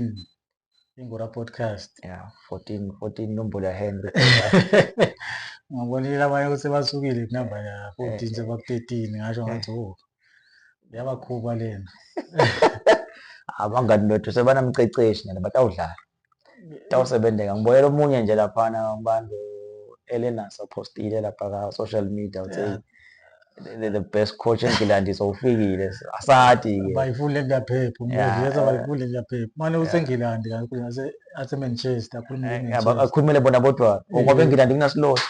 14 Ingora podcast. Yeah, 14 nombolo ya hand. Ngabonile abanye ukuthi basukile kunamba ya 14 sebaku-13 ngasho ngathi yabakhuba lena. Abangani bethu sebanamceceshi nje batawudlala. Tawusebenzeka ngibonela omunye nje laphana ngibando Elenas apostile lapha ka social media uthi the best coach eNgilandi sowufikile asathi ke Bayifule kuyaphepha umbuzo yeza bayifule kuyaphepha manje useNgilandi ase Manchester akhulumele bona bodwa ngoba eNgilandi kunasilot.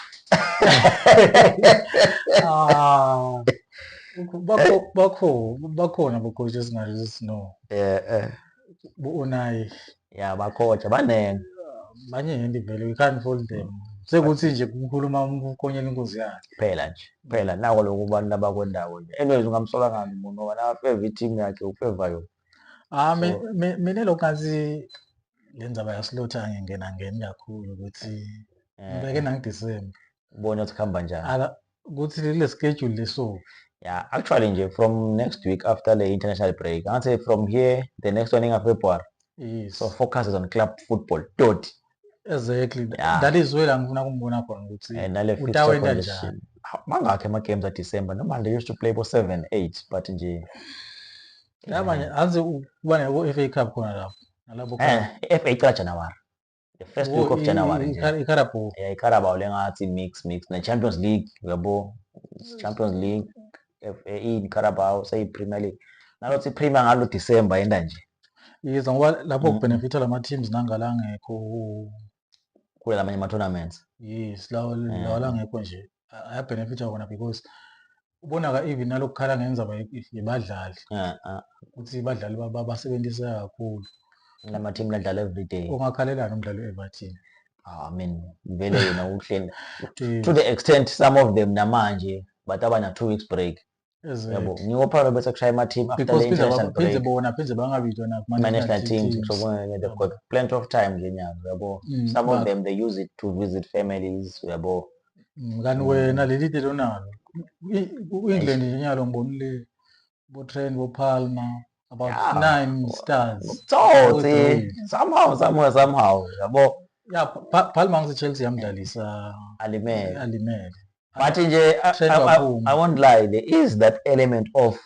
Bakhona abocoach esingathi sino Unai bakhona banenge banyeni vele we can't fold them sekuthi nje ukukhuluma ukonyela inkosi yakhe phela nako lokho abantu labakwendawo nje anyways ungamsola ngani umuntu ngoba na favorite team yakhe ufavor yona mina lokhathi lenza bayaslotha ngena kakhulu ukuthi ngibeke nangiDecember ubona ukuthi khamba njani ukuthi le schedule leso actually nje from next week after the international break I say from here the next one in February so focus is on club football exactly that is where ngifuna kumbona khona ukuthi utawenda njani mangakhe ama games a December noma they used to play for 7 8 but nje labanye aze kuba ne FA Cup khona lapho nalabo FA iqala January the first week of January iCarabao iCarabao lengathi mix na Champions League yabo Champions League FA Carabao say Premier League nalothi Premier ngalo December yenda nje yizo ngoba lapho kubenefita lama teams nangala ngekho kule lamanye ama tournaments yes lawo la ngekho nje aya benefita wona because ubona ka even nalokukhala ngenza yabadlali ukuthi badlali basebenzisa kakhulu lama team ladlala every day ongakhalelana umdlalo weEverton I mean vele yena uhleli to the extent some of them namanje but abana 2 weeks break yabo niwo phalo bese kushaya ama team after the international break pheze bangabizwa na national teams so they've got plenty of time ngenyanga yabo some of them they use it to visit families yabo ngani wena leli delo nalo uEngland nyalo ngibonile bo Trent bo Palmer about 9 stars so somehow yabo Palmer ngise Chelsea yamdlalisa alimele but nje I won't lie there is that element of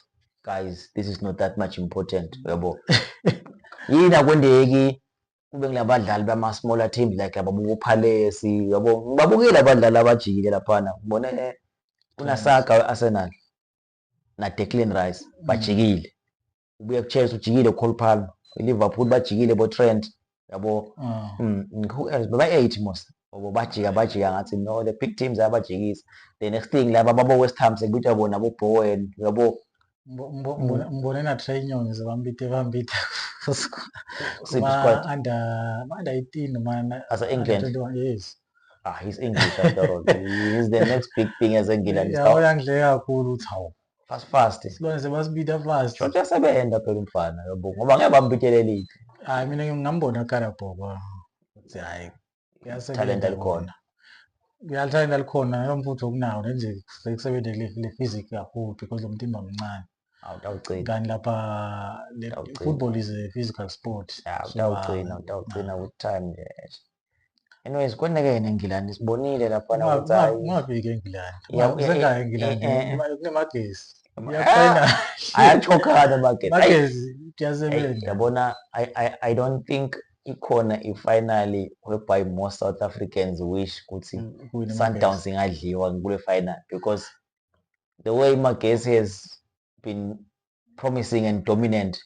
guys this is not that much important yabo yina kwendeki kube ngilabadlali bama smaller teams like ababuko Palace yabo ngibabukile abadlali abajikile laphana ngibone kuna Saka weArsenal na Declan Rice bajikile ubuye kuChelsea ujikile Cole Palmer Liverpool bajikile bo Trent yabo who else baba 8 most obo bajika ngathi no the big teams abajikisa the next thing laba babo West Ham sekuthiwa bona bo Bowen yabo mbone na Trainyoni sebambite squad under 18 man as England yes he's English after all he's the next big thing as England yangidleka kakhulu uthi hawo fast silone sebasibita fast shothi yasebenza phela umfana yabo ngoba ngeke bambitelelile mina ngingambona Carabao ukuthi hayi talent alikhona uyalithanda likhona lomfutho okunawo nje sekusebenza le physics kakhulu because umtimba omncane awutawugcina kanti lapha football is a physical sport utawugcina with time anyways konake eNgilandi sibonile lapha na ukuthi ungafika eNgilandi usengaya eNgilandi kunemagesi ayachokhana magesi kuyasebenza yabona I don't think ikhona i-finally whereby most South Africans wish ukuthi Sundowns ingadliwa kule final because the way Magesi has been promising and dominant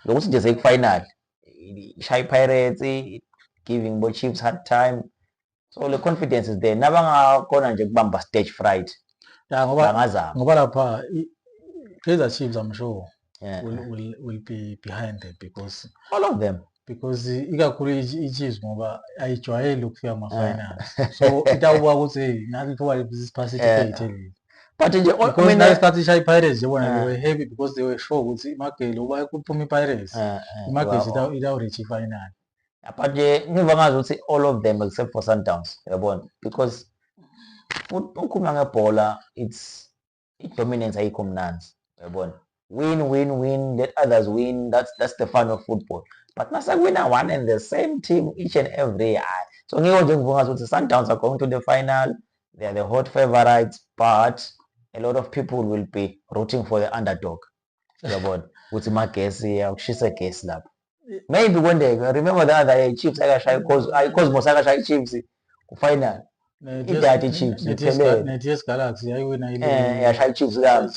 lokuthi nje sekufinal Shy Pirates giving bo Chiefs hard time so the confidence is there nabangakhona nje kubamba stage fright ngoba lapha Kaizer Chiefs I'm sure will be behind them because all of them because ikakhulu iChiefs ngoba ayijwayele ukufika ama finals so itawuba ukuthi nathi kuba participate but nje because nasikhathi Shy Pirates yabona they were happy because they were sure ukuthi imageli uba kuphuma iPirates imageli itawu reach final but nje ngiva ngazi ukuthi all of them except for Sundowns yabona because ukhuluma ngebhola it's dominance ayikho mnanzi yabona win let others win that's the fun of football but nasekwina one and the same team each and every year. So ngikho nje ngivunga ukuthi Sundowns are going to the final. They are the hot favorites, but a lot of people will be rooting for the underdog. Yabona ukuthi magesi akushisa gesi lapha. Maybe one day, remember the other day, Chiefs akashaya Cosmos akashaya Chiefs ku-final. Idati Chiefs ne-TS Galaxy yayiwina ile yashaya Chiefs la.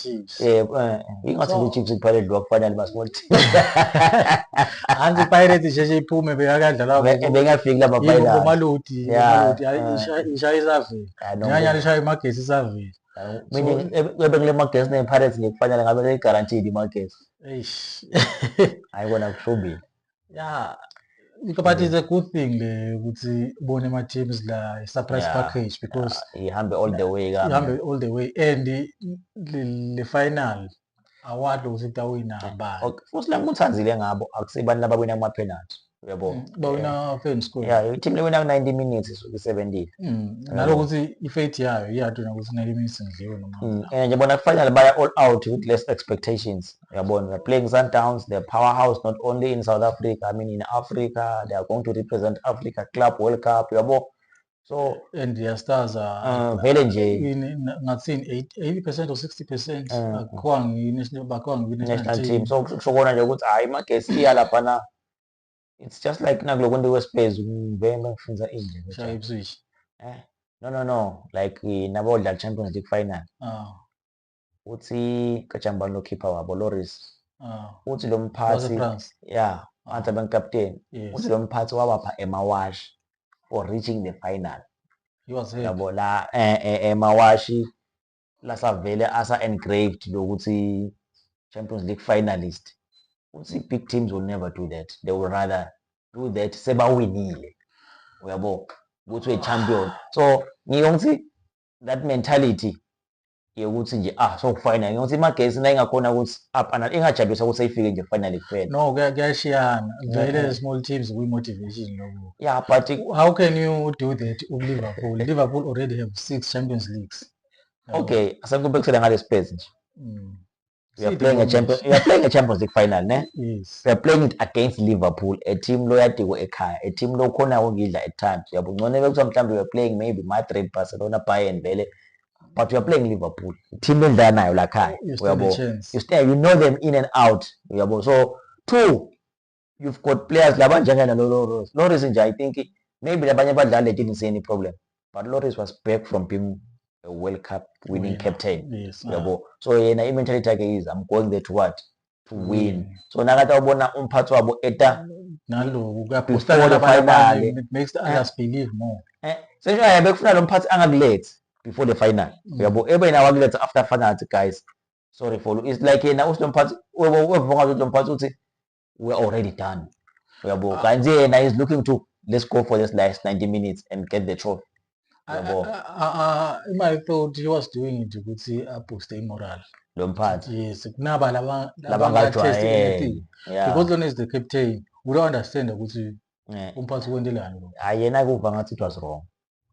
Ingathi Chiefs kuphela edliwa ku-final ma-small team. Anzi Pirates sheshe iphume bekakadlala bengafiki la ma-final. Malodi ishaya isavela. Nyanya ishaya imagesi isavela. Meaning kule magesi ne-Pirates ngekufanele ngabe they-guaranteed imagesi. Ayibona kushubile. Yeah, but it's a good thing ukuthi ubone ama-teams la surprise package because ihambe all the way and the final award ukuthi kutawina bani. Futhi la ngikuthanzile ngabo akusibani labawina ama-penalty. Uyabona bawina fan score. Yeah, i-team lewina ku-90 minutes isuke 70. Nalokuthi i-fate yayo iyaduna ukuthi 90 minutes ngidliwe noma. And yabona kufanele baya all out with less expectations. Yabona they're playing Sundowns, they're powerhouse not only in South Africa, I mean in Africa, they are going to represent Africa Club World Cup. Yabo. So and their stars are vele nje ngathi 80% or 60% akwang national team. So kusho nje ukuthi hayi magesi iya lapha na. It's just like nakulokho we-Spurs ngiveme ngifunza inje shaya Ipswich. No. Like nabo dlala Champions League final. Uthi kajambani lo keeper wabo Loris. Uthi lo mphathi anti bank captain. Uthi lo mphathi wabapha emawashi for reaching the final. He was here. Yabo la emawashi la savele asa engraved lokuthi Champions League finalist. Big teams will never do that. They will rather do that sebawinile. Uyabo ukuthi we-champion. So ngiyongithi that mentality yokuthi nje so final ngiyongithi imagesi na ingakhona ukuthi up and ingajabulisa ukuthi ayifike nje finally kuphela. No, kuyashiyana. Vele small teams we-motivation lokho. Yeah, but how can you do that Liverpool? Liverpool already have 6 Champions Leagues. Okay, asengikubekisela ngale Spurs nje. We are playing a Champions League final, ne? Yes. We are playing it against Liverpool, a team loyadiko ekhaya, a team lokhona ukudla at times. Yabona bekuthiwa mhlawumbe we are playing maybe Madrid, Barcelona, Bayern vele, but we are playing Liverpool. Team lendla nayo la khaya. You know them in and out. Yabo. So 2, you've got players laba njengana Loris. Loris nje I think maybe labanye badlali didn't see any problem, but Loris was back from being a World Cup winning captain. Yes. So yena i-mentality yakhe is I'm going there to what? To win. So nakata ubona umphathi wabo eta nalo ukapostana la final, it makes the others believe more. Sesho bekufuna lo mphathi angakulethe before the final. Yabo ebe na wakulethe after final guys. Sorry for it's like yena usilo mphathi wevonga lo mphathi uthi we're already done. Yabo kanzi yena is looking to let's go for this last 90 minutes and get the trophy. I thought he was doing it ukuthi boost morale. Lo mphathi. Yes, kunaba laba test anything. Because Lona is the captain, we don't understand ukuthi umphathi wendelani lo. Yena kuva ngathi it was wrong.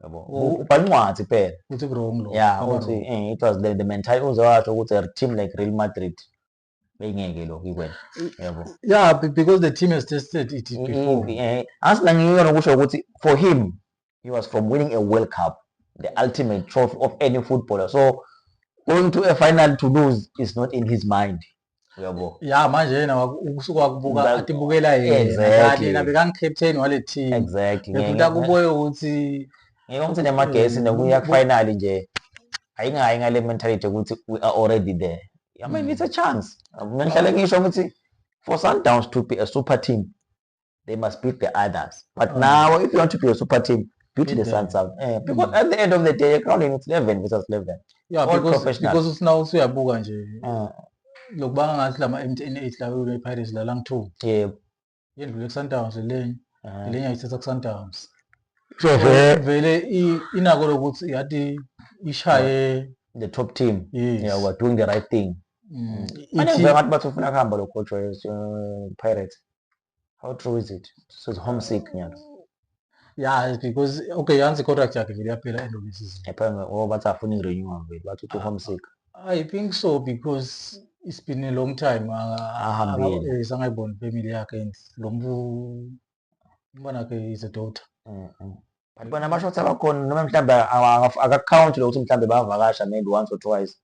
Yabo. Ubhali incwadi phela. Uthi wrong lo. Yeah, uthi it was the mentality uzowasho ukuthi a team like Real Madrid bengeke lo ikwena. Yabo. Yeah, because the team has tested it before. Asina ngiyona kusho ukuthi for him he was from winning a World Cup, the ultimate trophy of any footballer. So going to a final to lose is not in his mind. Uyabo. Yeah, manje yena ukusuka kubuka atibukela yena bekangicaptain wale team. Exactly. Ngikuda kuboye ukuthi ngiyongithi nemagesi nokuya ku final nje ayingayi ngale mentality ukuthi we are already there. I mean it's a chance. Ngihlale ngisho ukuthi for Sundowns to be a super team they must beat the others. But now if you want to be a super team beat the Sundowns. Because at the end of the day you're crowding it's 11 versus 11. Yeah, because it's now usuyabuka nje. Lokubanga ngathi lama MTN8 la we Pirates la lang2. Yebo. Yendlule Sundowns lenye ayithatha ku Sundowns. So vele inako lokuthi yathi ishaye the top team. Yes. Yeah, we're doing the right thing. Manje ngathi bathufuna kuhamba lo coach Pirates. How true is it? So it's homesick nyalo. Yeah, because okay, yansi contract yakhe vele yaphela end of the season. Bathi afuna i-renewal vele bathi uthi homesick. I think so because it's been a long time Ahambile. sangayibona family yakhe and lo mbona wakhe is a daughter. But bona abashoti abakhona noma mhlawumbe akakhawunti lokuthi mhlawumbe bayavakasha maybe once or twice.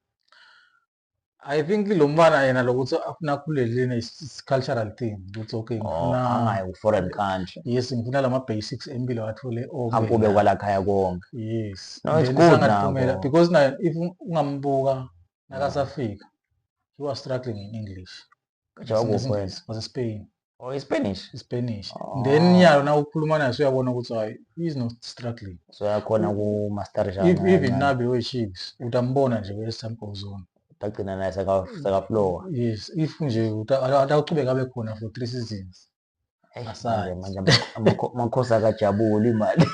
I think lo mfana yena lokuthi afuna akhuleleni is cultural thing ukuthi okay ngifuna angayi ku-foreign country. Yes, ngifuna lama basics empilo athole akube kwalakhaya konke. Yes. No, it's good now because now if ungambuka nakasafika he was struggling in English. Was a Spain. Oh, Spanish. Spanish. Then yalo na ukhuluma naye uyabona ukuthi hayi he is not struggling. So yakhona ku masterisha. Even Nabi we Chiefs utambona nje we some goes on. Tagcina naye saka floor. Yes, if nje utaqhubeka abe khona for 3 seasons. Asante manje amakhosi akajabula imali.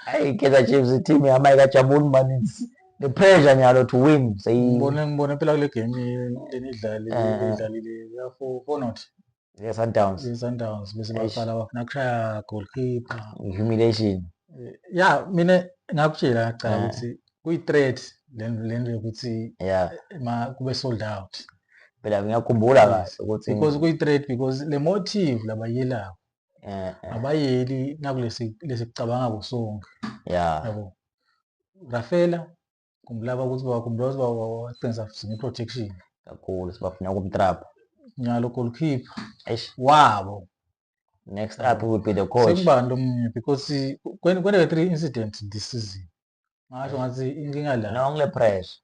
Hey, Kaizer Chiefs team yami ayikajabula maninzi. The pressure nyalo to win. Ngibona phela kule game lenidlalile ya for not. Yes, Sundowns. Yes, Sundowns bese baqala bafuna kushaya goalkeeper. Humiliation. Yeah, mina ngakutshela cha ukuthi kuyi-threat lento ukuthi kube sold out. Phela ngiyakhumbula kahle ukuthi because kuyi-threat because le motive labayelayo abayeli nakulesi lesicabanga kusonke. Yabo. Rafaela kumlaba ukuthi baqinisa sine protection kakhulu sibafuna ukumtrap. Nyalo goalkeeper. Wabo. Next up would be the coach. Sekubani lomunye because when there were 3 incidents this season. Ngasho ngathi inkinga la. No ngile pressure.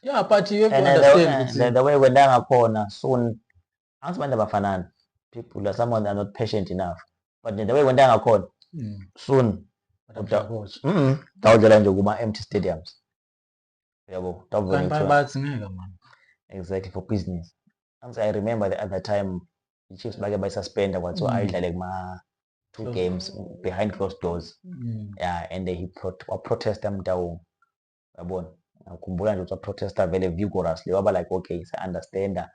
Yeah, but you have to understand the way kwenda ngakhona soon angisimanje abafanana. People someone are not patient enough. But the way kwenda ngakhona soon utawudlala nje kuma empty stadiums. Yabo, bayadzingeka man. Exactly, for business. I remember the other time the Chiefs by suspended what so I like my 2 games behind closed doors. Yeah, and then he protest them down. Yabona. Ngikhumbula nje ukuthi protester very vigorously. Waba like okay, I understand that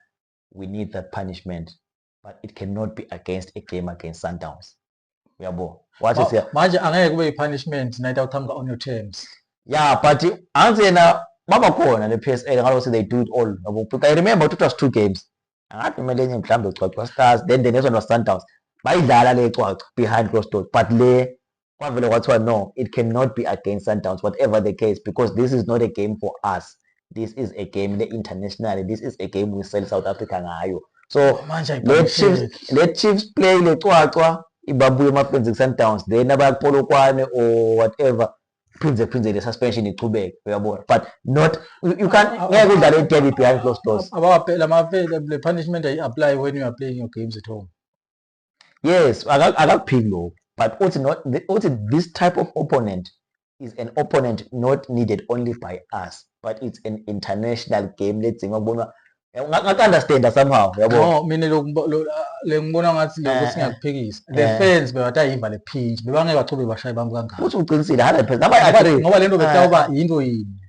we need that punishment, but it cannot be against a game against Sundowns. Yabo. What is it? Manje angeke kube punishment night outcome on your terms. Yeah, but anzena baba khona le PSL ngalo they do it all. Because I remember it was 2 games. Angathi kumele mhlawumbe ucwaqwa Stars then the next one was Sundowns. Bayidlala le cwaqwa behind closed doors, but le kwavele kwathiwa no, it cannot be against Sundowns whatever the case because this is not a game for us. This is a game internationally. This is a game we sell South Africa ngayo. So let Chiefs play le cwaqwa ibabuye emaFriends Sundowns then abayapolokwane or whatever. Prince the suspension ichubeke uyabona but not you can't ngeke udlale derby behind closed doors. The punishment I apply when you are playing your games at home. Yes, akakuphiki lokho but this type of opponent is an opponent not needed only by us but it's an international game. Let's say ngabona ngaka-understand somehow yabo. No, mina le ngibona ngathi lokho singakuphikisa. The fans bebathayiva le pinch bebangeke bachube bashaye bami kangaka. Uthi uqinisile 100%. Ngoba lento betawuba into yini.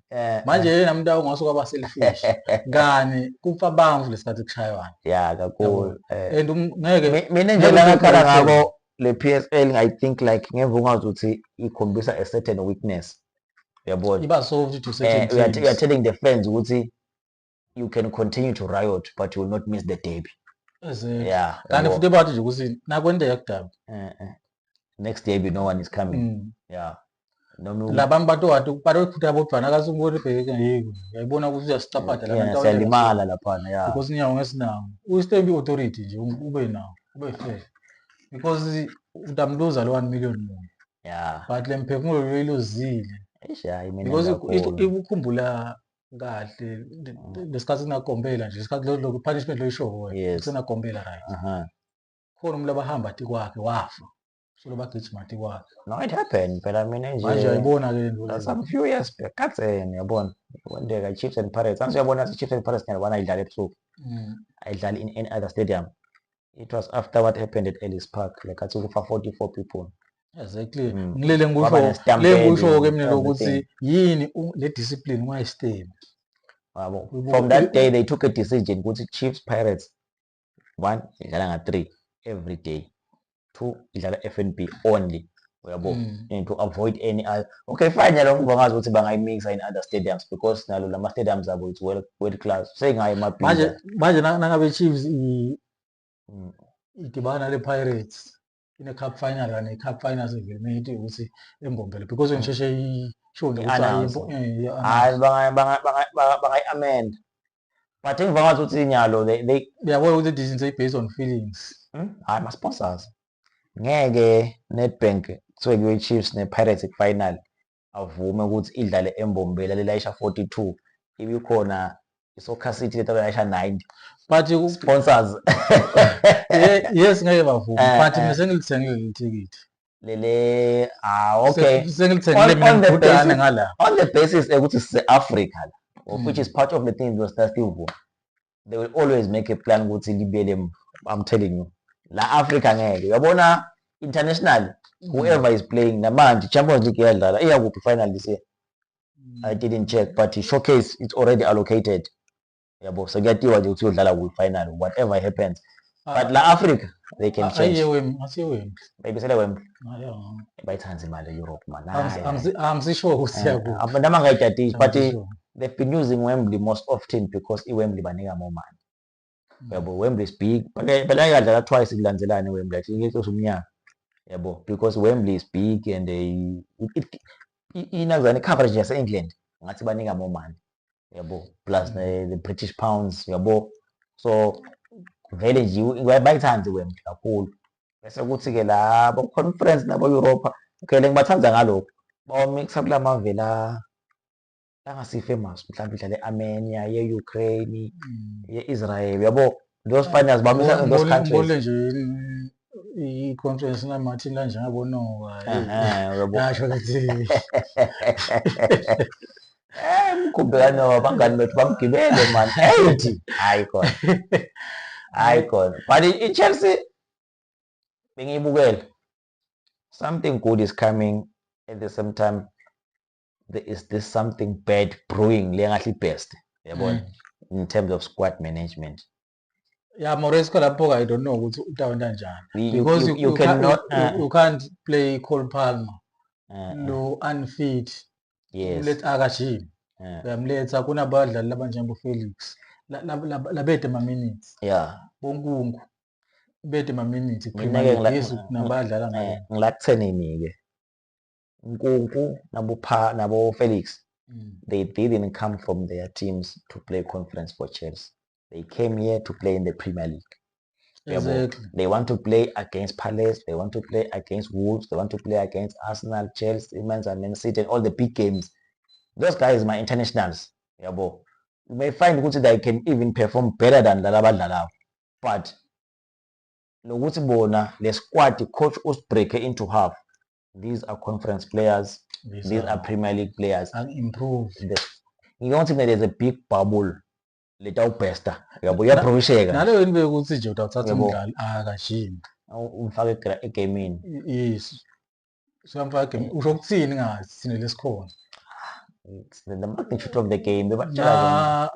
Manje yena umuntu awungasuka aba selfish. Ngani kufa bamvu lesikhathi kushaywana. Yeah, kakhulu. And ngeke mina nje ngakhala ngabo le PSL I think like ngeve ungazi ukuthi ikhombisa a certain weakness. Yabo. Iba solved to certain we are telling the fans ukuthi you can continue to riot but you will not miss the derby. Yeah. Kanti futhi bathi nje ukuthi nakwendeka kudabi. Next derby no one is coming. Yeah. Labami batofutha bodwana akasumbona ibheke ngeke. Uyayibona ukuthi uyasitaphatha la bantu siyalimala lapha yeah. Because inyawo ngesinawo. Ustembi authority nje ube nawo, ube fair. Because utamluza lo 1 million more. Yeah. But le mphefumulo lelozile. Because ukukhumbula kahle lesikhathi sinagombela nje isikhathi lo punishment lo ishowo sinagombela right. Khona umuntu abahamba athi kwakhe wafa. So bagijima athi kwakhe. No, it happened but mina nje manje ayibona ke lento some few years back katseni yabona kwendeka Chiefs and Pirates ansi uyabona Chiefs and Pirates ngiyabona ayidlala ebusuku ayidlala in any other stadium. It was after what happened at Ellis Park like athi kufa 44 people. Exactly. Ngilele ngisho ke mina lokuthi yini le discipline ungayistemi. From that day they took a decision ukuthi Chiefs Pirates 1 idlala nga 3 every day. 2 idlala FNB only. uyabo, and to avoid any other. Okay, fine, yalo ngibangazi ukuthi bangayimixa in other stadiums because nalo lama stadiums abo it's world class. Sengayi emabhiza. Manje nangabe Chiefs idibana le Pirates ine cup final kanye cup finals event ukuthi embombela because ngisheshe isho nje ukuthi hayi bangayamend. But ngibangazi ukuthi inyalo they uyabona ukuthi this is based on feelings. Hayi ma sponsors. Ngeke Nedbank kuthiwe kuyo Chiefs ne-Pirates final avume ukuthi idlale embombela lelayisha 42 ibikhona i-Soccer City lelayisha 90 but sponsors yes ngeke bavuma but mina sengilithengile ithikithi lele okay sengilithengile mina ngibudane ngala on the basis ukuthi se-Africa which is part of the thing was that they will always make a plan ukuthi libele. I'm telling you la Africa ngeke uyabona international whoever is playing namanje Champions League iyadlala iyakuphi final this year. I didn't check but showcase it's already allocated yabo so kuyatiwa nje ukuthi uyodlala ku final whatever happens but la Africa they can change maybe sele Wembley bayithanze imali Europe man I'm sure ukuthi yakuphi abantu abangayidadishi but they've been using Wembley most often because i-Wembley banika more money. Yabo Wembley is big phela yadlala twice kulandzelana Wembley I think it's umnyaka yabo because Wembley is big and inazana coverage yase England ngathi banika more money yabo plus the British pounds yabo so vele nje bayithanda Wembley kakhulu bese kuthi ke labo conference nabo Europa okay ngibathanza ngalokho bawo mix up lamavela angasi famous mhlawumbe idlale Armenia ye-Ukraine ye-Israel yabo those finals bamisa in those countries nje i-conference namathi kanje ngabonoka yasho ukuthi mkhumbulana abangani bethu bamgibele man 80 hayi khona but i-Chelsea bengiyibukela something good is coming at the same time there is this something bad brewing lengahle best yabona in terms of squad management. Yeah, Moresco lapho I don't know ukuthi utawenda njani because you can't play Cole Palmer no unfit let akashini uyamletha kunabadlali labanjengo Felix labede ma minutes bonkungu bede ma minutes Yesu nabadlala ngayo ngilakuthenini ke Nkunku nabo Felix they didn't come from their teams to play conference for Chelsea. They came here to play in the Premier League. Exactly. They want to play against Palace. They want to play against Wolves. They want to play against Arsenal, Chelsea, Man City, and all the big games. Those guys are my internationals. You may find that they can even perform better than Lalabadala. But the squad, the coach was break into half. These are conference players. These are Premier League players. And improve. You don't think that there's a big bubble. Leta upesta yabo yaprovisheka nalo yini bekuthi nje uthatha umdlali akashini umfake egamini yes so amfake game usho ukuthini ngazi sine lesikhona it's the magnitude of the game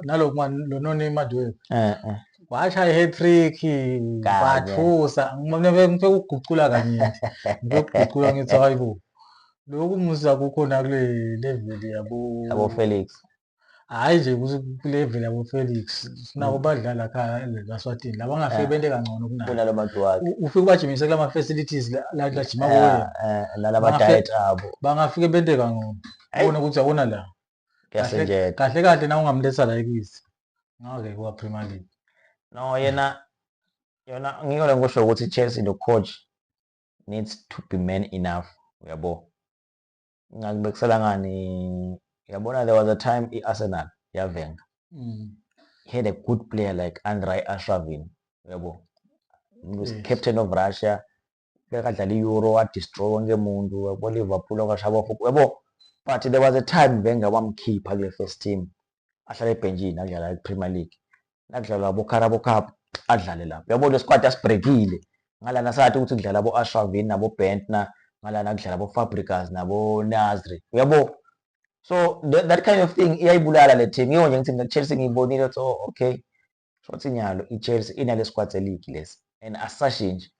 nalo lo none Madwe washaya hat-trick bathusa ngifike ukugucula kanye ngikugucula ngithi hayibo lokhu musa kukhona kule level yabo Felix hayi nje kulevel yabo Felix sinabo badlala khaya eLeswatini laba ngafike bente kangcono kunalo bantu wakhe ufike bajimise kulama facilities la jima kuwe nalaba diet abo bangafike bente kangcono ubona ukuthi yabona la kahle na ungamletha la ekisi ngake kwa Premier League no yona ngiyole ngosho ukuthi Chelsea the coach needs to be man enough uyabo ngakubekisela ngani yabona there was a time i-Arsenal yavenga he had a good player like Andrei Ashravin yabo he was captain of Russia bekadlala i-Euro wa-destroy wonke umuntu yabo Liverpool wakashaba futhi yabo but there was a time Wenger wamkhipha kule first team ahlala ebenchini adlala i-Premier League nakudlala labo Carabao Cup adlale lapho yabo le squad asibrekile ngalana sathi ukuthi kudlala abo Ashravin nabo Bentner ngalana kudlala abo Fabregas nabo Nasri yabo so that kind of thing iyayibulala le team ngiyo nje ngithi mina Chelsea ngiyibonile so okay shothi nyalo i-Chelsea inale squad league lesi and as such nje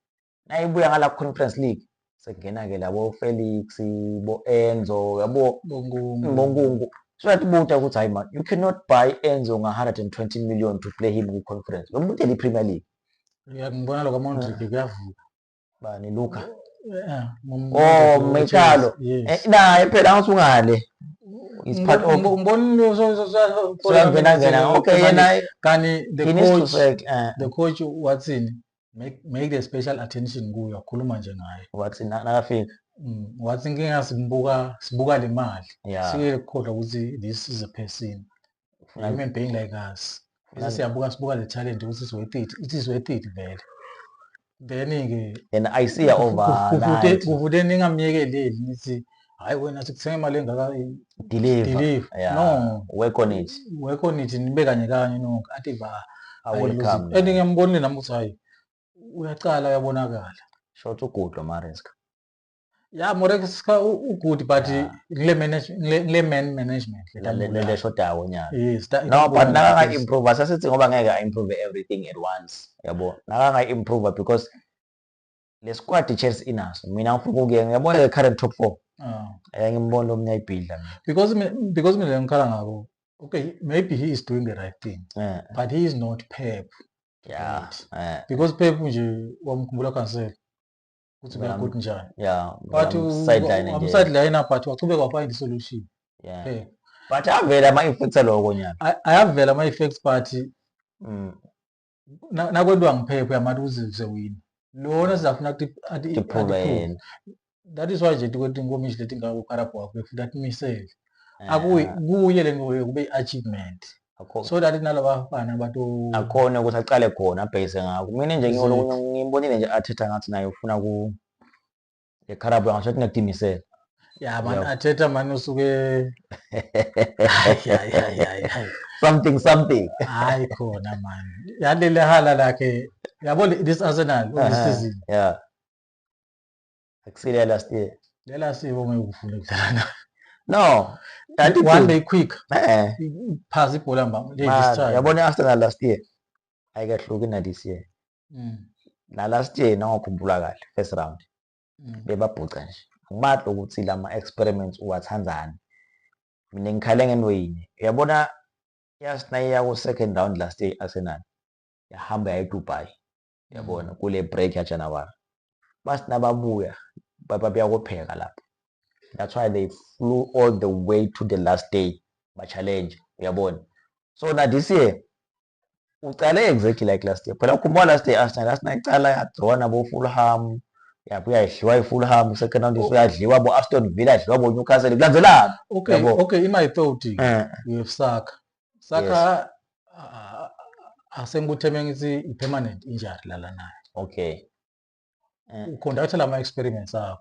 nayibuya ngala conference league sekungena-ke labo Felix, bo Enzo, yabo Bongungu. Ngungu. So yakubuta ukuthi hayi man, you cannot buy Enzo nga-120 million to play him kwi-conference. Lo muntu i-Premier League. Ngibona lo kaModric kuyavuka. Bani Luka? Oh, Mechalo. Naye phela angasungale. It's part of ngibona ngena. Okay, yena kani the coach wathini? Make the special attention kuyo, akhuluma nje ngaye. Wathini nakafika? Wathi inkinga sibuka le mali. Sike kukhohlwa ukuthi this is a person. Human being like us. Sibuka le talent ukuthi it is worth it vele. Then-ke and I see her over kuvude ningamyekeleli nithi hayi wena sikuthenge imali engaka deliver. No, work on it nibe kanye nonke athi ba welcome. ngiyambonile nami ukuthi hayi uyacala uyabonakala. Short ugudlo Maresca. Yeah, Maresca ugood but ngile management le shodawo nyana. Yes, no, but nakanga improve sasithi ngoba ngeke improve everything at once. Yabo. Nakanga improve because le squad Chelsea inaso. Mina ngifuna ukuye ngiyabona le current top 4. Ngiyambona omnya ibhidla mina. Because mina ngikhala ngako. Okay, maybe he is doing the right thing. But he is not Pep. Yeah. Because Pep nje wamkhumbula cancel. Ukuthi kuyakuthi njani. Yeah. But sideline but waqhubeka wafind solution. Yeah. But avela ama effects lokho nyana. Ayavela ama effects but nakwendwa ngiphephe yamathi uze win. Lona sizafuna ukuthi that is why nje ukuthi inkomishi lethi ngako Carabao that misele. Akuye le kube achievement. So that nalaba bafana bato akhona ukuthi aqale khona base ngako. Mina nje ngimbonile nje Arteta ngathi naye ufuna ku eCarabao ngisho ukuthi ngetimisela. Yeah man, Arteta man usuke something hayi khona man. Yalele hala lakhe yabo this Arsenal this season. Yeah. Actually last year. Le last year ngekufuna ukudlala. No. One day quick. Pass ibhola mbamba. Yabona Arsenal last year. Ayikahluki na this year. Na last year nawukhumbula kahle first round. Bebabhuca nje. Ngibathi ukuthi lama experiments uwathandzani. Mina ngikhale ngenweyini. Yabona yasinayiya ku second round last year Arsenal. Yahamba ya eDubai. Yabona kule break ya January. Basina babuya bayakopheka lapho. That's why they flew all the way to the last day. Challenge, uyabona. So now this year, ucale exactly like last year. Phela ukhumbula last year Arsenal icala yadraw nabo Fulham. Yabuya idliwa iFulham second round uyadliwa bo Aston Villa idliwa bo Newcastle. Kulandzelana. Okay, in my thought you have Saka. Saka asengikutheme ngithi i-permanent injury lala naye. Okay. Uconduct lama experiments akho.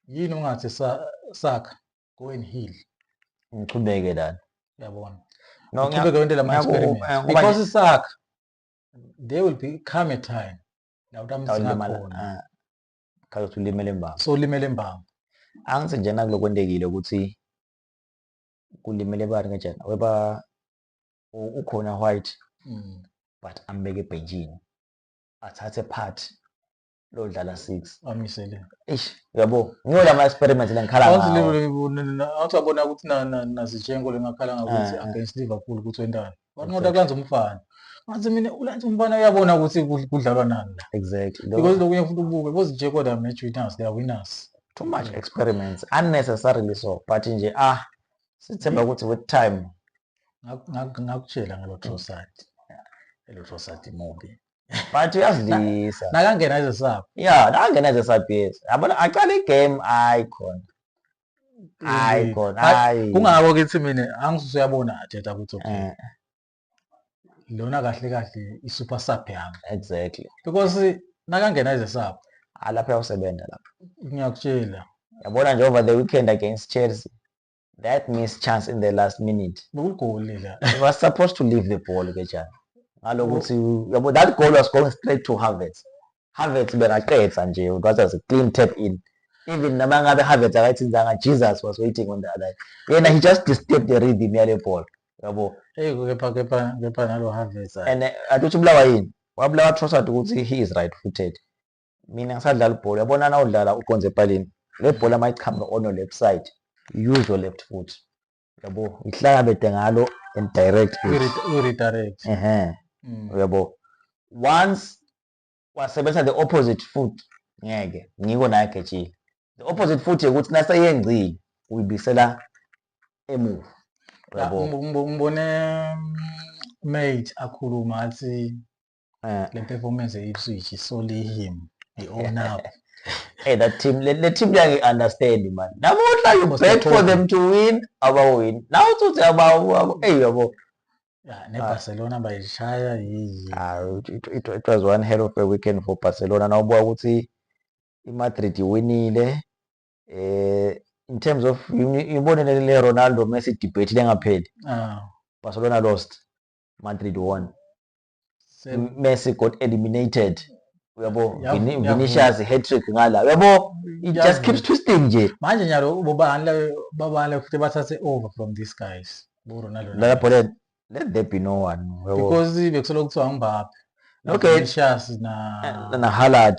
Yini ungathi Saka go and heal. Ngiqhubeke la. Yabona. No ngiyaqhubeka wende lama experiments. Because Saka there will come a time la utamsingakhona. Khathi ulimele mbanga. So limele mbanga. Angithi njena kulokwendekile ukuthi kulimele bani kanjani. Weba ukhona White. But ambeke ebhenjini. Athathe part lo dlala 6 amisele yabo ngiyola ama experiments lengikhala ngawo awuthi abona ukuthi nazijengo lengakhala ngakuthi against Liverpool ukuthi wendani ngoba kulanza umfana ngathi mina ulanza umfana uyabona ukuthi kudlalwa nani la exactly because lokunye futhi ubuke because Jacob are match winners, they are winners. Too much experiments unnecessarily so but nje sithemba ukuthi with time ngakutshela ngalo Trossard movie. But uyazilisa nakangena ezesapho nakangena ezesapho yes yabona aqala igame icon kungako kithi mina angisuyabona Arteta ukuthi okay lona kahle i-super sub yami exactly because nakangena ezesapho lapha uyasebenza lapha ngiyakutshela yabona nje over the weekend against Chelsea that missed chance in the last minute goal la he was supposed to leave the ball kejani ngalokuthi yabo that goal was going straight to Havertz bekaqedza nje it was a clean tap in even namangabe Havertz akayithinzanga Jesus was waiting on the other yena he just disturbed the rhythm yale ball yabo kepha nalo Havertz and atuthi ubulawa yini wabulawa Trossard ukuthi he is right footed mina ngisadlala ibhola yabona na udlala uqonze epalini le bhola mayichamba on your left side, use your left foot yabo, ihlangabede ngalo and direct redirect uyabo. Once wasebenzisa the opposite foot ngeke ngiko naye getshile. The opposite foot ukuthi naseyengcile uyibisela emuva yabo. Ngibone mate akhuluma athi le performance ye-Ipswich solely him, he own up. Hey, that team, the team they understand, man. Now you bet for them to win, our win. Now to say about hey, yabo. Yeah, Barcelona by Shire. It was one hell of a weekend for Barcelona. Now, boy, I would say Madrid winning in terms of you born Ronaldo Messi debate then paid. Barcelona lost, Madrid won. Messi got eliminated. Vinicius hat-trick ngala. Yabo, it just keeps twisting nje. Manje nyalo babale futhi bathathe over from these guys. Ronaldo. Let there be no one. Because bekusolo kuthiwa Mbappe. Okay. Vinicius na Haaland.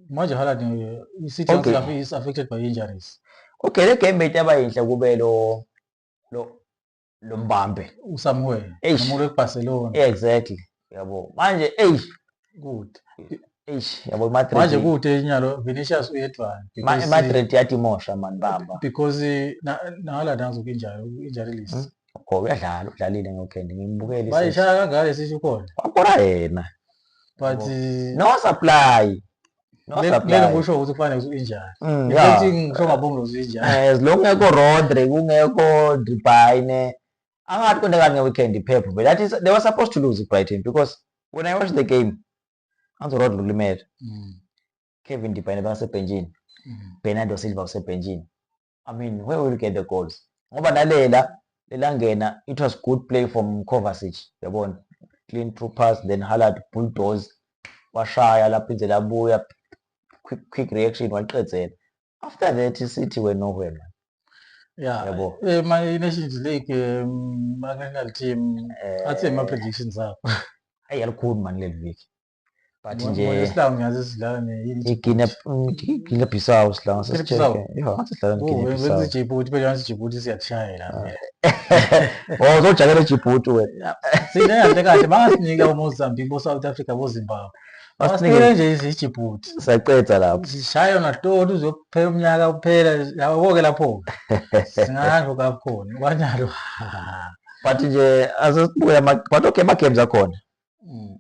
Manje Haaland City is affected by injuries. Okay, le game betaba yinhle kube lo Mbambe. Usamuel. Nomuntu eBarcelona. Exactly. Yabo. Manje good. Yabo Madrid. Manje kude nyalo Vinicius uyedwana. Madrid yathi mosha man bamba. Because na Haaland azokunjalo injury list. Uyadlala udlalile ngeweekend ngimbukele. Bayishaya kangale sisho khona. Wakora yena. But no supply. Lelo kusho ukuthi kufanele uzinjani. Ukuthi ngisho ngabonga uzinjani. As long eko Rodri kungekho Depay angathi kwendeka ngeweekend Pep, but that is they were supposed to lose Brighton because when I watched the game Anzo Rodri ulimele. Kevin Depay basebenchini. Bernardo Silva usebenchini. I mean, where will you get the goals? Ngoba nalela lelangena, it was good play from Kovacic. Yabona, clean through pass, then Haaland bulldoze, washaya lapho indlela abuya, quick reaction waqedzela. After that, City were nowhere, man. Yeah, my Nations League, national team, I'd say my predictions are. Hey, yalikhulu man leli week. But nje Islam ngiyazisidlala Guinea Bissau sidlala sesicheke. Sidlala Guinea Bissau. Wenza Djibouti phela Djibouti siyashayela. Uzojakela Djibouti wena. Sine kahle bangasinika uMozambique bo South Africa bo Zimbabwe. Basinika nje iDjibouti. Sayicetha lapho. Sishaya naToto uzokuphela umnyaka kuphela yabo ke lapho. Singahanjwa kakhona kwanyalo. But nje azosibuya but okay ama games akhona.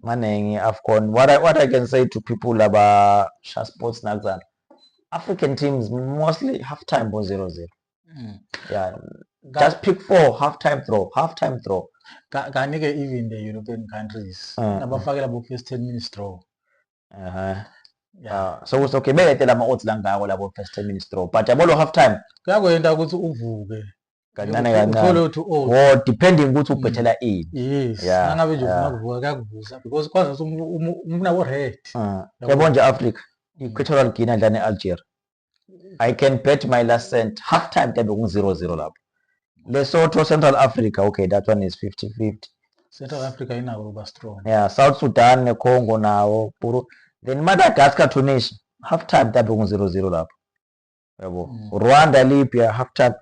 Manengi AFCON. What I can say to people about Sha Sports Nakzana, African teams mostly halftime was 0-0. Yeah, just pick 4 halftime throw. Kanike even the European countries. Nabafakela bo first 10 minutes throw. Yeah. So it's okay. Beletela ama odds langako labo first 10 minutes throw. But yabo lo halftime kuyakwenda ukuthi uvuke. Or depending ukuthi ubhethela ini. Yes. Nangabe nje ufuna kuvuka kuyakuvusa because kwazi umuntu nabo red. Yabo nje Africa. Equatorial Guinea dlane Algeria. I can bet my last cent halftime tabe ku 0-0 lapho. Lesotho Central Africa, okay, that one is 50-50. Central Africa inawo ba strong. Yeah, South Sudan neCongo nawo puro. Then Madagascar Tunisia halftime tabe ku 0-0 lapho. Yabo. Rwanda Libya halftime.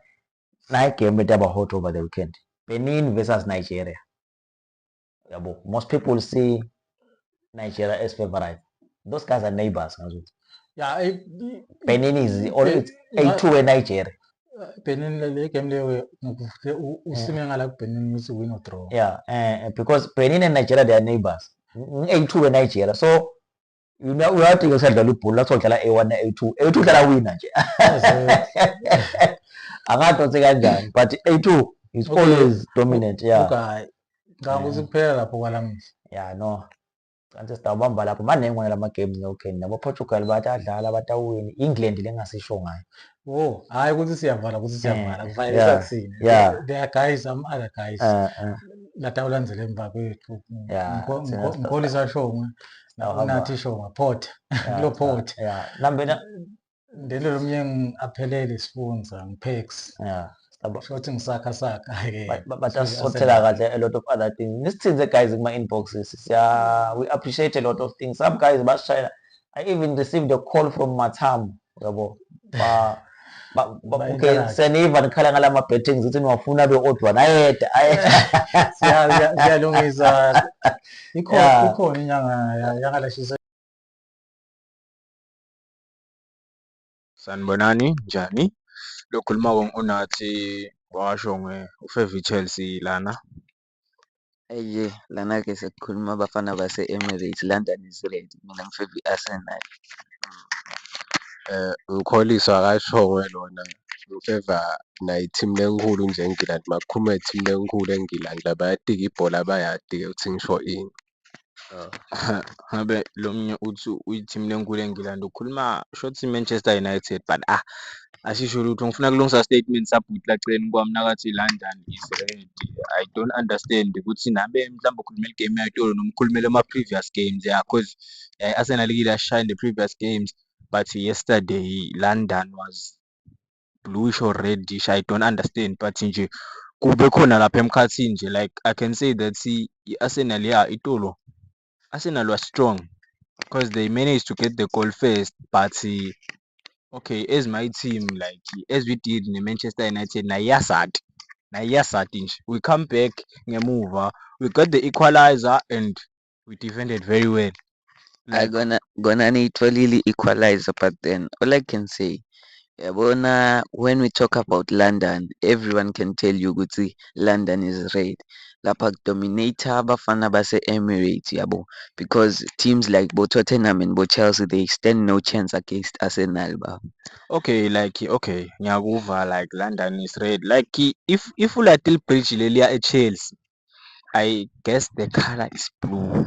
Night game with hot over the weekend. Benin versus Nigeria. Yabo. Most people see Nigeria as favorite. Those guys are neighbors. Yeah, Benin is always 8-2 Nigeria. Benin le game lewe usime ngala Benin is win or draw. Yeah, because Benin and Nigeria they are neighbors. 8-2 Nigeria. So you know we have to go sell the loophole. That's all kala A1 A2. A2 kala win nje. Angathotse kanjani but A2 is always dominant. Yeah. Ngakuziphela lapho kwalamisa. Yeah, no. Kanti sitawubamba lapho manengwe lama games ngeweekend nabo Portugal batadlala batawini, England lengasisho ngayo. Oh, hayi ukuthi siyavala kufanele kusini. There are guys, some other guys. Latawulandzele emva kwethu. Ngikholisa shongwe. Nathi shongwe Port. Lo Port. Yeah. Nambena ndelo lomnye aphelele sifunza ngipex. Yeah. Shothi ngisakha ke. Batasothela kahle a lot of other things. Nisithinze guys kuma inboxes. We appreciate a lot of things. Some guys basishayela I even received a call from Matam, yabo. Okay, seniva nikhala ngala ma-bettings ukuthi niwafuna be-odwa nayeda siyalungisa ikhona inyanga yangalashisa. Sanibonani, njani? Lokhuluma uNathi washo ufavor Chelsea lana. Eye lana-ke sekukhuluma abafana base-Emirates, London is red. Mina ngifavor i-Arsenal. Ngikholiswa akasho lona ngifavor nayo i-team lenkulu nje eNgilandi makukhuluma i-team lenkulu eNgilandi bayadika ibhola bayadika ukuthi ngisho ini. Ngabe lo mnye uthi uyi-team lenkulu eNgilandi ukhuluma shothi Manchester United but asisho lutho ngifuna kulungisa statement sabhuti laceni kwami nakathi London is red. I don't understand ukuthi nabe mhlawumbe ukhulumela igame yayitolo noma ukhulumela ama-previous games cause Arsenal shine the previous games but yesterday London was bluish or reddish. I don't understand but nje kube khona lapha emkhathini nje like I can say that i-Arsenal itolo Arsenal was strong because they managed to get the goal first but okay, as my team, like as we did in Manchester United, nje. We come back, ngemuva, we got the equalizer and we defended very well. Like, gonna niyitholile equalizer, but then all I can say, yabona, when we talk about London, everyone can tell you ukuthi London is red. Lapha dominator abafana base-Emirates yabo, because teams like Tottenham and Chelsea, they stand no chance against Arsenal ba. Okay, ngiyakuva like London is red. Like if ulatil bridge lelia at Chelsea, I guess the color is blue.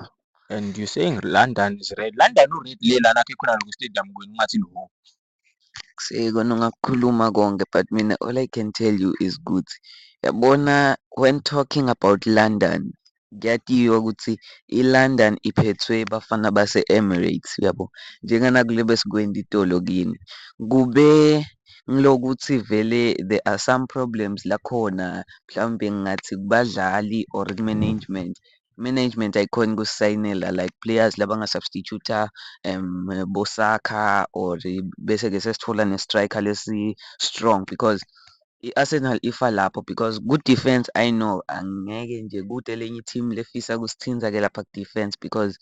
And you're saying London is red. London no red lela nakho ikhona lo stadium ngathi no. Sekona ngakukhuluma konke, but mina all I can tell you is good. Yabona, when talking about London, kuyatiwa ukuthi i-London iphethwe bafana base-Emirates yabo. Njengana kule besikwenda itolo kini. Kube ngilokuthi vele there are some problems lakhona, mhlawumbe ngingathi kubadlali or management ayikhona ukusayinela like players labanga-substitute bo-Saka or bese-ke sesithola ne-striker lesi-strong because i-Arsenal ifa lapho because good defense I know angeke nje kude elinye i-team lefisa kusithinza-ke lapha ku-defense because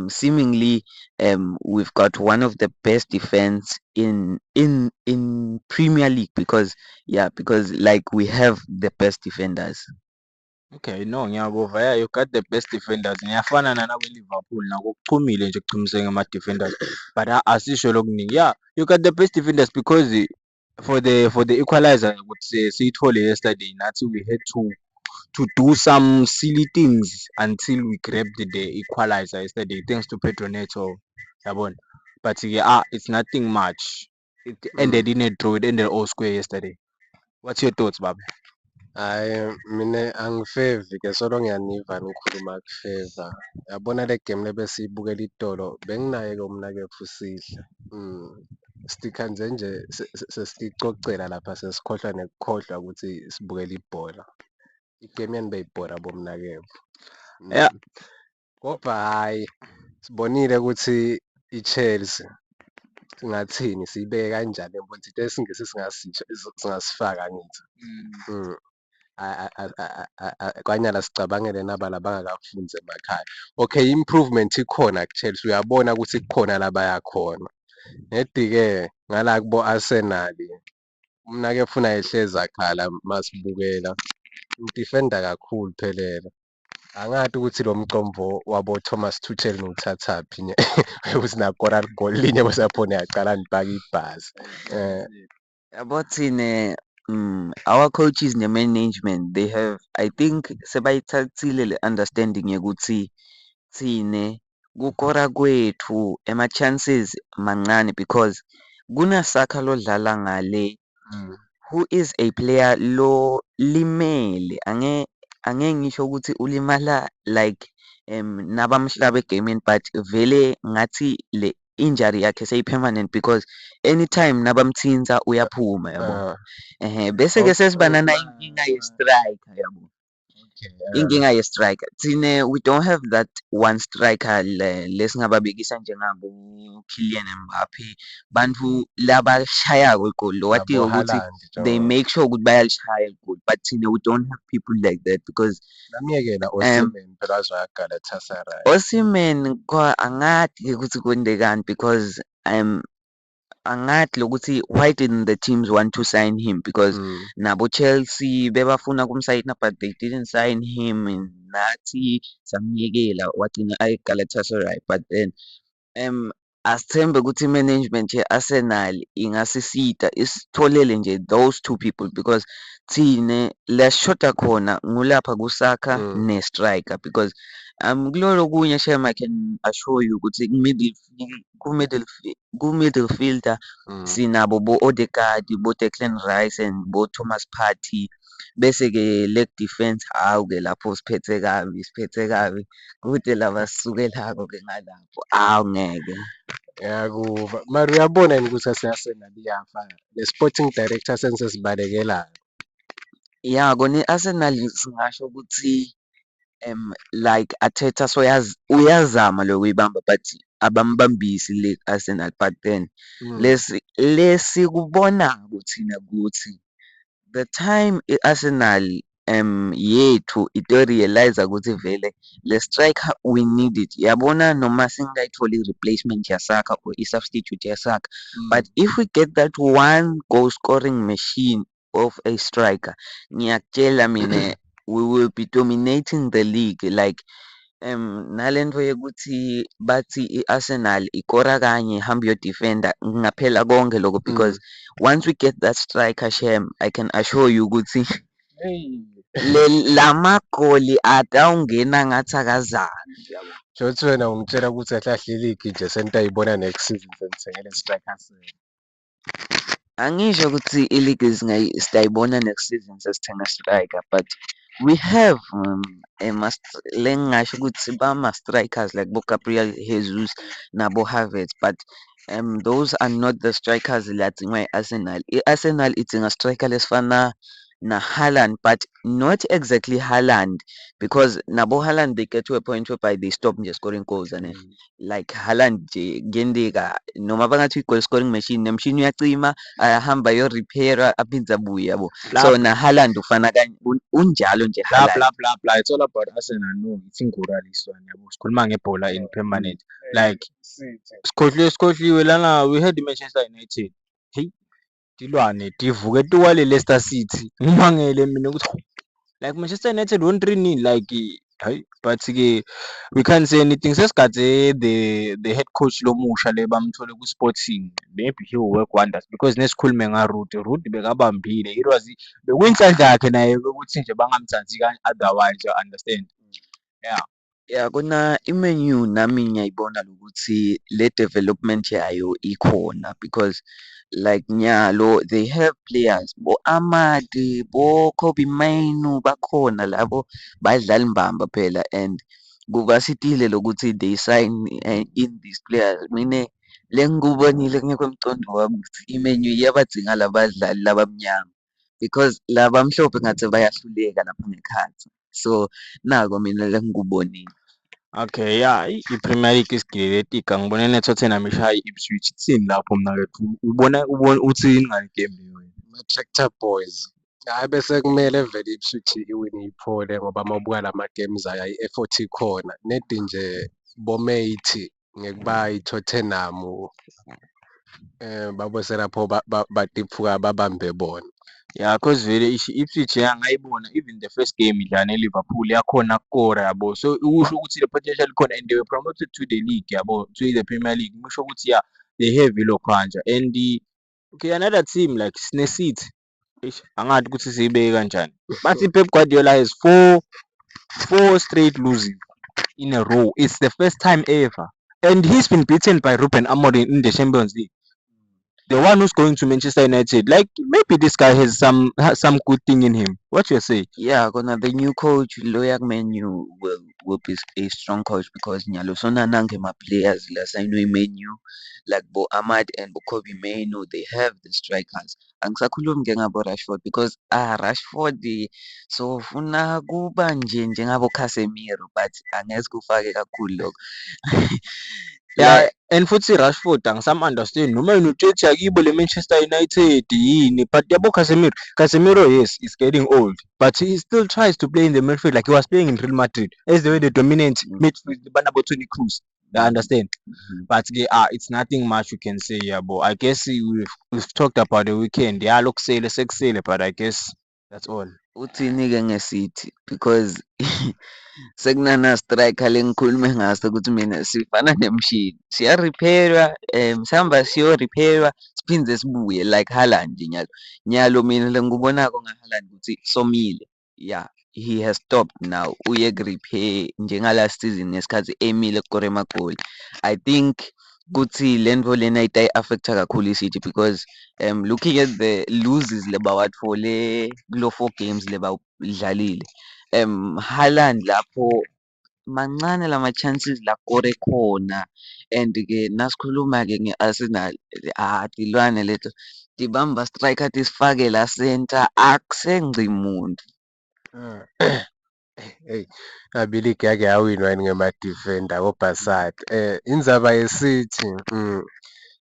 seemingly we've got one of the best defense in Premier League because like we have the best defenders. Okay, no, ngiyakuva. Yeah, you got the best defenders. Ngiyafana nakwe-Liverpool nako kuchumile nje kuchumise ngama-defenders. But asisho lokuningi. Yeah, you got the best defenders because for the equalizer ukuthi siyithole yesterday nathi we had to do some silly things until we grabbed the equalizer yesterday thanks to Pedro Neto. Yabona. But it's nothing much. It ended in a draw. It ended all square yesterday. What's your thoughts, Baba? Hhayi, mina angifevi-ke solo ngiyaniva nikhuluma kufeva. Yabona le game le besiyibukela itolo benginaye-ke umna-ke Fusidla. Stikha nje sesicocela lapha sesikhohlwa nekukhohlwa ukuthi sibukele ibhola. Igame yanibeyibhora bomna-ke. Yeah. Kodwa hhayi sibonile ukuthi i-Chelsea singathini siyibeke kanjani yabona into esingese singasifaka ngithi. Kwanyala sicabangele nabala bangakafunzi emakhaya. Okay, improvement ikhona ku-Chelsea uyabona ukuthi kukhona la bayakhona. Nedi-ke ngala kubo Arsenal umna-ke funa ehlezi akhala masibukela. Udifenda kakhulu phelela. Angazi ukuthi lo mcomvo wabo Thomas Tuchel ngiwuthathaphi nye ukuthi nakora goal linye basaphone yaqala nibhaka ibhasi. Yabo thine our coaches ne-management they have, I think sebayithathile le understanding yokuthi thine kukora kwethu ama-chances mancane because kuna-Saka lodlala ngale who is a player lo limele angeke ngisho ukuthi ulimala like nabamhlaba egameni but vele ngathi le injury yakhe seyi-permanent because anytime nabamthinta uyaphuma yabo. Bese-ke sesibana nayinkinga ye-striker yabo. inkinga ye-striker thine we don't have that one striker lesingababekisa njengabo Kylian Mbappe bantu labashayako igoli lo watiyo ukuthi they make sure ukuthi bayalishaya igoli but thine we don't have people like that because namyekela Osimhen phela wazoya Galatasaray. Osimhen angathi ukuthi kwendekani because angathi lokuthi why didn't the teams want to sign him because nabo Chelsea bebafuna kumsayina but they didn't sign him nathi samyekela wagcina ay Galatasaray but then asithembe ukuthi management ye-Arsenal ingasisita isitholele nje those two people because thine lashoda khona ngulapha kusaka ne-striker because kulolo kunye shem I can assure you ukuthi ku-middle fielder sinabo bo-Odegaard, bo-Declan Rice and bo-Thomas Partey bese-ke leg defense hawu-ke lapho siphethe kabi kude laba sisukelako-ke ngalapho ngeke. Yakuba mara uyabona yini ukuthi ase-Arsenal iyafa le-sporting director sesesibalekelayo. Ya kona i-Arsenal singasho ukuthi like Arteta uyazama lokuyibamba but abambambisi le-Arsenal but then lesikubonako thina ukuthi the time i-Arsenal yethu ito-realize ukuthi vele le striker we need it yabona noma singayitholi i-replacement yasaka or i-substitute yasaka but if we get that one goal scoring machine of a striker ngiyakutshela mina we will be dominating the league like nalento yokuthi bathi i-Arsenal ikora kanye hamba yo-defender ngaphela konke lokho because once we get that striker shem I can assure you ukuthi lamagoli atawungena ngathi akazani yabo. Shothi wena ungitshela ukuthi ahlahle iligi nje sentayibona next season senithengele striker senu. Angisho ukuthi i-league sitayibona next season sesithenga striker but we have lengasho ukuthi bama-strikers like bo-Gabriel Jesus nabo Havertz but those are not the strikers ladingwa i-Arsenal. I-Arsenal idinga striker lesifana na-Haaland but not exactly Haaland because nabo Haaland they get to a point whereby they stop nje scoring goals and like Haaland nje kuyendeka noma bangathi i-goal scoring machine nemshini uyacima ayahamba yo-repair aphindze abuye yabo so na-Haaland ufana kanye unjalo nje bla it's all about Arsenal no it's ingura liswana yabo sikhuluma ngebhola in permanent like sikhohliwe lana we had Manchester United hey tilwane tivuke tiwale Leicester City ngimangele mina ukuthi like Manchester United won 3-0 like hayi but ke we can't say anything sesigade the head coach lomusha le bamthole ku Sporting maybe he will work wonders because nesikhulume nga Ruud bekabambile it was bekuyinhlanhla yakhe naye ukuthi nje bangamthathi kanye otherwise you understand yeah kuna i-menu nami ngiyayibona ukuthi le development yayo ikhona because like nyalo they have players bo Amadi bo Kobe Mainu bakhona labo badlala imbamba phela and kuvasitile lokuthi they sign in these players mina lengikubonile ngekho emcondo wami ukuthi i-menu iyabadzinga labadlali labamnyama because labamhlophe ngathi bayahluleka lapha ngekhathi so nako mina lengikubonile. Okay, yeah, i-Premier League isigeletika ngibone neTottenham ishaya i-Ipswich ithini lapho mina kethu ubona uthini ngale game leyo ma-Tractor Boys hayi bese kumele vele i-Ipswich iwine iphole ngoba mawubuka lama games aya i-effort ikhona nedi nje bomate ngekuba i-Tottenham babose lapho batiphuka babambe bona. Yeah, cause vele Ipswich ngayibona even the first game idlala ne-Liverpool yakhona ukukora yabo so usho ukuthi le potential ikhona and they were promoted to the league yabo to the Premier League usho ukuthi yeah they have ilokhanja and okay another team like Sne City angathi ukuthi siyibeke kanjani bathi Pep Guardiola has four straight losing in a row. It's the first time ever and he's been beaten by Ruben Amorim in the Champions League. the one who's going to Manchester United. Like maybe this guy has some good thing in him. What you say? Yeah, gonna the new coach Loyak Menu will be a strong coach because Nyalo Sona Nange my players last I know Menu like Bo Ahmad and Bo Kobe Menu they have the strikers. Angisakhulumi ke ngabo Rashford because Rashford so funa kuba nje njengabo Casemiro but angeke kufake kakhulu lokho. Yeah, and futhi Rashford angisam understand noma unotshethi akibo le Manchester United yini, but yabo Casemiro yes is getting old but he still tries to play in the midfield like he was playing in Real Madrid as the way they dominate midfield banabo Toni Kroos. I understand. But it's nothing much you can say here, but I guess we've talked about the weekend. Yeah, look sale sexy, but I guess that's all. Uthini-ke nge-City because sekunana striker lengikhulume ngaso ukuthi mina sifana nemishini siya-repair-wa sihamba siyo-repair-wa siphinde sibuye like Haaland nyalo mina lengikubonako nga-Haaland ukuthi somile yeah he has stopped now uye ku-repair njenga-last season ngesikhathi emile kukore amagoli. I think kuthi lento lena itayi-affect-a kakhulu i-City because looking at the loses lebawatfole kulo 4 games lebadlalile Haaland lapho mancane lama-chances la kore khona and-ke nasikhuluma-ke nge-Arsenal tilwane leto tibamba striker tisifake la center akusengci muntu. Hey, abiligi yake yawinwa yini ngema-defender ko-Bassat. Indzaba ye-City,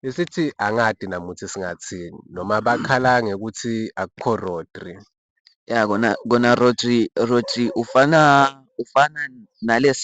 i-City angadi nami ukuthi singathini noma bakhala ngekuthi akukho Rodri. Ya kona Rodri ufana nale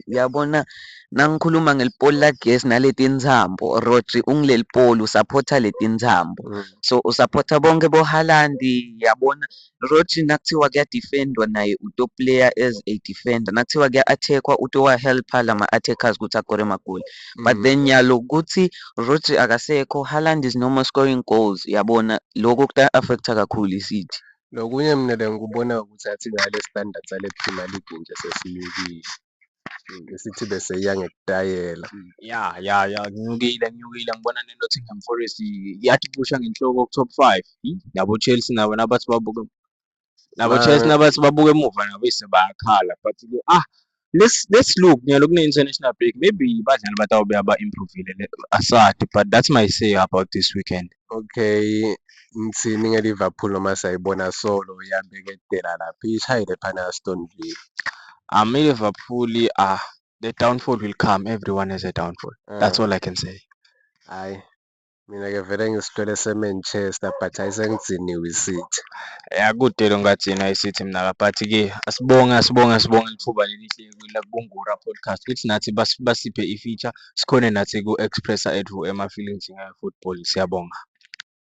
uyabona nangikhuluma ngelipoli lagesi naletinsambo Rodri ungileli poli usaphotha letinsambo so usaphotha bonke bo-Haaland yabona Rodri nakuthiwa kuyadefendwa naye uto player as a defender nakuthiwa kuya-attack-wa utowa-help-a lama-attackers ukuthi akore amagoli but then nyalo kuthi Rodri akasekho Haaland is no more scoring goals yabona lokho kuta-affect-a kakhulu i-City. Lokunye mina ngikubona ukuthi athi ngale standards sale Premier League nje sesinyukile. Isithi bese iya ngekutayela. Yeah, ngiyukile ngibona ne-Nottingham Forest yathi pusha ngenhloko ku-top 5. Nabo Chelsea nabo nabathi babuke emuva nabo bayakhala but let's look nyalo kune-international break maybe badlali batawubuya ba-improvile aside but that's my say about this weekend. Okay, ngithini nge-Liverpool noma sayibona solo iyabeketela lapha ishayile phana Aston Villa. I-Liverpool the downfall will come. Everyone has a downfall. That's all I can say. Hayi mina-ke vele ngisitwele se-Manchester but ayisengiziniwe i-City. Kude lo ngathina i-City mina but-ke asibonge lithuba lelihle kuNgura podcast kuthi nathi basiphe i-feature sikhone nathi ku-expressa ethu ama-feelings nge-football. Siyabonga.